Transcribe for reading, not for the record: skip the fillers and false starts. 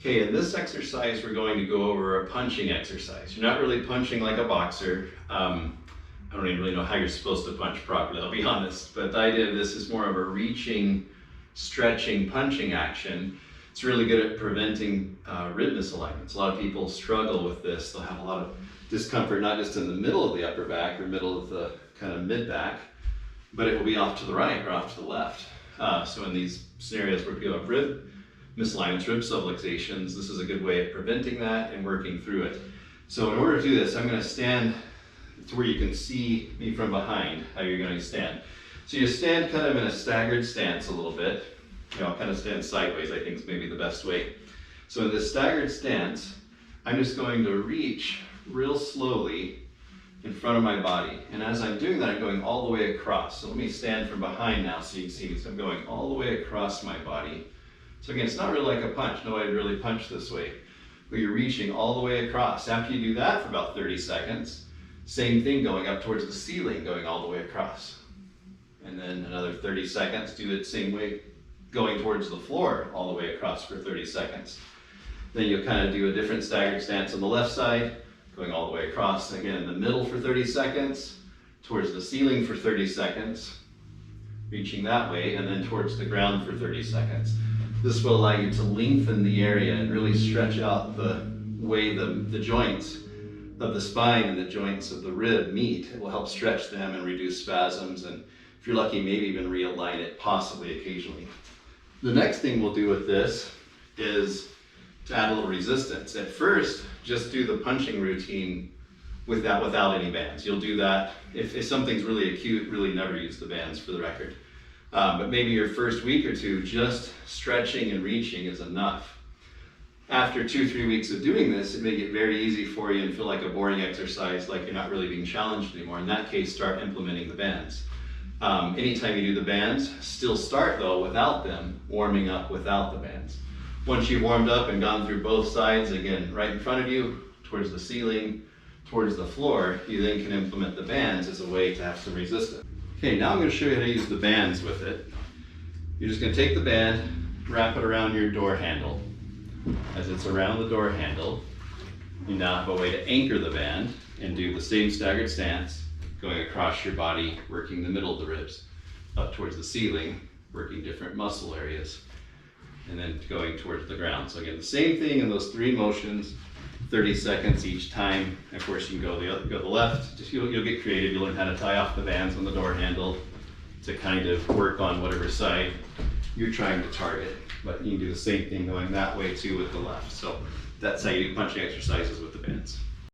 Okay, in this exercise, we're going to go over a punching exercise. You're not really punching like a boxer. I don't even really know how you're supposed to punch properly, I'll be honest. But the idea of this is more of a reaching, stretching, punching action. It's really good at preventing rib misalignments. A lot of people struggle with this. They'll have a lot of discomfort, not just in the middle of the upper back or middle of the kind of mid back, but it will be off to the right or off to the left. So in these scenarios where people have rib misalignments, rib subluxations, this is a good way of preventing that and working through it. So in order to do this, I'm going to stand to where you can see me from behind, how you're going to stand. So you stand kind of in a staggered stance a little bit. Kind of stand sideways, I think is maybe the best way. So in this staggered stance, I'm just going to reach real slowly in front of my body. And as I'm doing that, I'm going all the way across. So let me stand from behind now so you can see me. So I'm going all the way across my body. So again, it's not really like a punch. Nobody really punch this way. But you're reaching all the way across. After you do that for about 30 seconds, same thing going up towards the ceiling, going all the way across. And then another 30 seconds, do it same way, going towards the floor all the way across for 30 seconds. Then you'll kind of do a different staggered stance on the left side, going all the way across, again in the middle for 30 seconds, towards the ceiling for 30 seconds, reaching that way, and then towards the ground for 30 seconds. This will allow you to lengthen the area and really stretch out the way the joints of the spine and the joints of the rib meet. It will help stretch them and reduce spasms, and if you're lucky, maybe even realign it, possibly occasionally. The next thing we'll do with this is to add a little resistance. At first, just do the punching routine without any bands. You'll do that, if something's really acute, really never use the bands for the record. But maybe your first week or two, just stretching and reaching is enough. After 2-3 weeks of doing this, it may get very easy for you and feel like a boring exercise, like you're not really being challenged anymore. In that case, start implementing the bands. Anytime you do the bands, still start though without them, warming up without the bands. Once you've warmed up and gone through both sides, again, right in front of you, towards the ceiling, towards the floor, you then can implement the bands as a way to have some resistance. Okay, now I'm going to show you how to use the bands with it. You're just going to take the band, wrap it around your door handle. As it's around the door handle, you now have a way to anchor the band and do the same staggered stance, going across your body, working the middle of the ribs, up towards the ceiling, working different muscle areas, and then going towards the ground. So again, the same thing in those 3 motions, 30 seconds each time. Of course, you can go the left. Just you'll get creative. You'll learn how to tie off the bands on the door handle to kind of work on whatever side you're trying to target. But you can do the same thing going that way too with the left. So that's how you do punching exercises with the bands.